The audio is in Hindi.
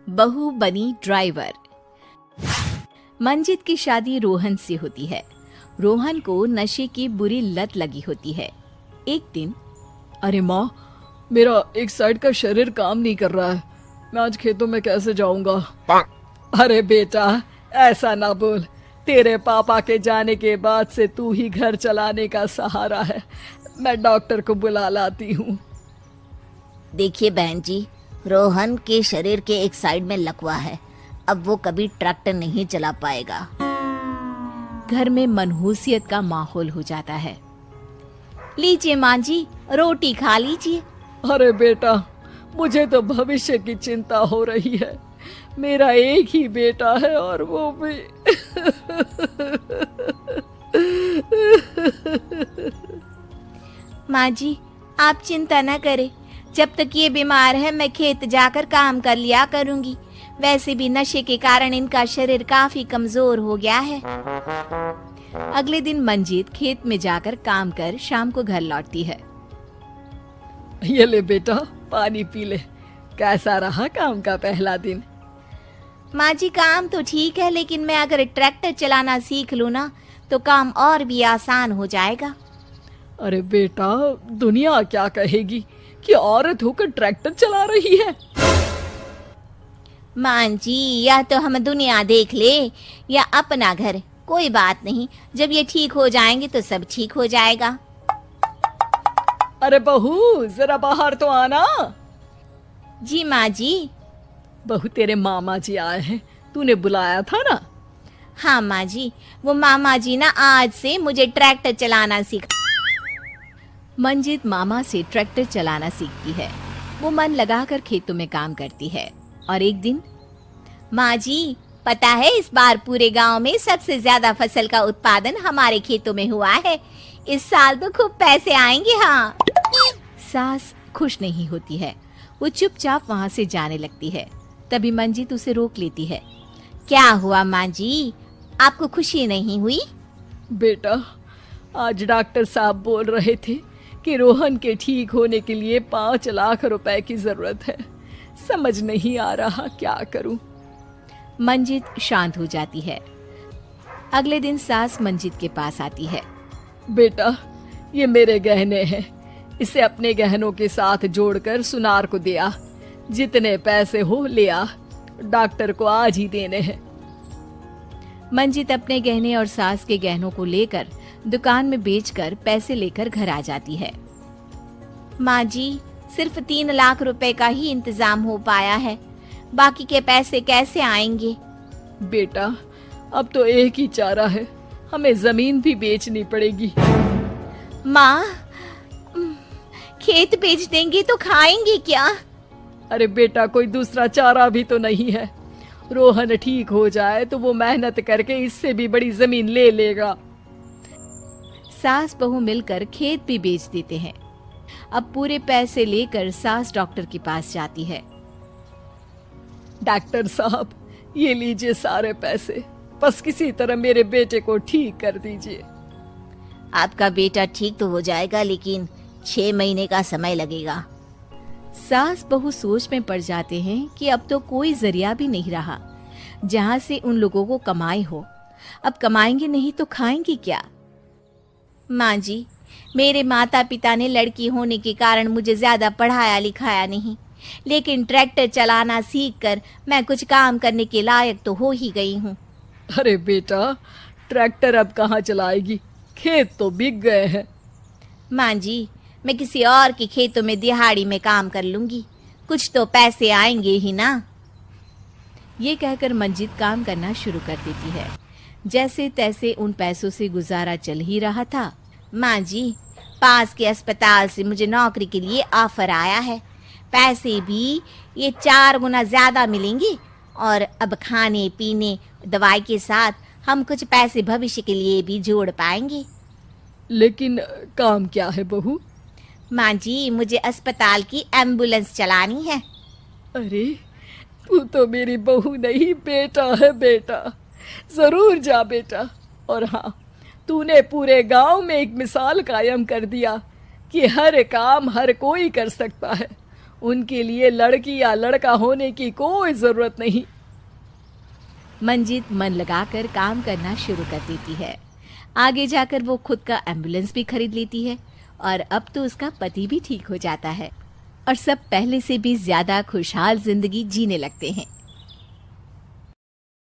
बहू बनी ड्राइवर। मंजित की शादी रोहन से होती है। रोहन को नशे की बुरी लत लगी होती है। एक दिन, अरे माँ, मेरा एक साइड का शरीर काम नहीं कर रहा है। मैं आज खेतों में कैसे जाऊंगा? अरे बेटा, ऐसा ना बोल। तेरे पापा के जाने के बाद से तू ही घर चलाने का सहारा है। मैं डॉक्टर को बुला लाती हूँ। देखिए बहन जी, रोहन के शरीर के एक साइड में लकवा है। अब वो कभी ट्रैक्टर नहीं चला पाएगा। घर में मनहूसियत का माहौल हो जाता है। लीजिए माँ जी, रोटी खा लीजिए। अरे बेटा, मुझे तो भविष्य की चिंता हो रही है। मेरा एक ही बेटा है और वो भी माँ जी, आप चिंता न करें। जब तक ये बीमार है मैं खेत जाकर काम कर लिया करूंगी। वैसे भी नशे के कारण इनका शरीर काफी कमजोर हो गया है। अगले दिन मंजीत खेत में जाकर काम कर शाम को घर लौटती है। ये ले बेटा, पानी पी ले। कैसा रहा काम का पहला दिन? माँ जी, काम तो ठीक है, लेकिन मैं अगर ट्रैक्टर चलाना सीख लूँ ना तो काम और भी आसान हो जाएगा। अरे बेटा, दुनिया क्या कहेगी कि औरत होकर ट्रैक्टर चला रही है। माँ जी, या तो हम दुनिया देख ले या अपना घर, कोई बात नहीं। जब ये ठीक हो जाएंगे तो सब ठीक हो जाएगा। अरे बहू, जरा बाहर तो आना। जी माँ जी। बहू, तेरे मामा जी आए हैं, तूने बुलाया था ना? हाँ माँ जी, वो मामा जी ना आज से मुझे ट्रैक्टर चलाना सिखा। मंजित मामा से ट्रैक्टर चलाना सीखती है। वो मन लगाकर खेतों में काम करती है। और एक दिन, माँ जी, पता है इस बार पूरे गांव में सबसे ज्यादा फसल का उत्पादन हमारे खेतों में हुआ है। इस साल तो खूब पैसे आएंगे। हाँ। सास खुश नहीं होती है। वो चुपचाप वहाँ से जाने लगती है। तभी मंजित उसे रोक लेती है। क्या हुआ माँ जी, आपको खुशी नहीं हुई? बेटा, आज डॉक्टर साहब बोल रहे थे कि रोहन के ठीक होने के लिए 5 लाख रुपए की जरूरत है। समझ नहीं आ रहा क्या करूं। मंजित शांत हो जाती है। अगले दिन सास मंजित के पास आती है। बेटा, ये मेरे गहने हैं। इसे अपने गहनों के साथ जोड़कर सुनार को दे आ। जितने पैसे हो ले आ। डॉक्टर को आज ही देने हैं। मंजित अपने गहने और सास के गहनों को लेकर दुकान में बेचकर पैसे लेकर घर आ जाती है। माँ जी, सिर्फ 3 लाख रुपए का ही इंतजाम हो पाया है। बाकी के पैसे कैसे आएंगे? बेटा, अब तो एक ही चारा है, हमें जमीन भी बेचनी पड़ेगी। माँ, खेत बेच देंगे तो खाएंगे क्या? अरे बेटा, कोई दूसरा चारा भी तो नहीं है। रोहन ठीक हो जाए तो वो मेहनत करके इससे भी बड़ी जमीन ले लेगा। सास बहू मिलकर खेत भी बेच देते हैं। अब पूरे पैसे लेकर सास डॉक्टर के पास जाती है। डॉक्टर साहब, ये लीजिए सारे पैसे। बस किसी तरह मेरे बेटे को ठीक कर दीजिए। आपका बेटा ठीक तो हो जाएगा, लेकिन 6 महीने का समय लगेगा। सास बहू सोच में पड़ जाते हैं कि अब तो कोई जरिया भी नहीं रहा जहाँ से उन लोगों को कमाई हो। अब कमाएंगे नहीं तो खाएंगे क्या? माँ जी, मेरे माता पिता ने लड़की होने के कारण मुझे ज्यादा पढ़ाया लिखाया नहीं, लेकिन ट्रैक्टर चलाना सीखकर मैं कुछ काम करने के लायक तो हो ही गई हूँ। अरे बेटा, ट्रैक्टर अब कहाँ चलाएगी? खेत तो बिक गए हैं। माँ जी, मैं किसी और के खेतों में दिहाड़ी में काम कर लूंगी, कुछ तो पैसे आएंगे ही ना। ये कहकर मंजित काम करना शुरू कर देती है। जैसे तैसे उन पैसों से गुजारा चल ही रहा था। माँ जी, पास के अस्पताल से मुझे नौकरी के लिए ऑफर आया है। पैसे भी ये 4 गुना ज्यादा मिलेंगे और अब खाने पीने दवाई के साथ हम कुछ पैसे भविष्य के लिए भी जोड़ पाएंगे। लेकिन काम क्या है बहू? माँ जी, मुझे अस्पताल की एम्बुलेंस चलानी है। अरे, तू तो मेरी बहू नहीं, बेटा है बेटा। जरूर जा बेटा। और हाँ, तूने पूरे गांव में एक मिसाल कायम कर दिया कि हर काम हर कोई कर सकता है। उनके लिए लड़की या लड़का होने की कोई जरूरत नहीं। मंजीत मन लगाकर काम करना शुरू कर देती है। आगे जाकर वो खुद का एम्बुलेंस भी खरीद लेती है और अब तो उसका पति भी ठीक हो जाता है और सब पहले से भी ज्यादा खुशहाल जिंदगी जीने लगते हैं।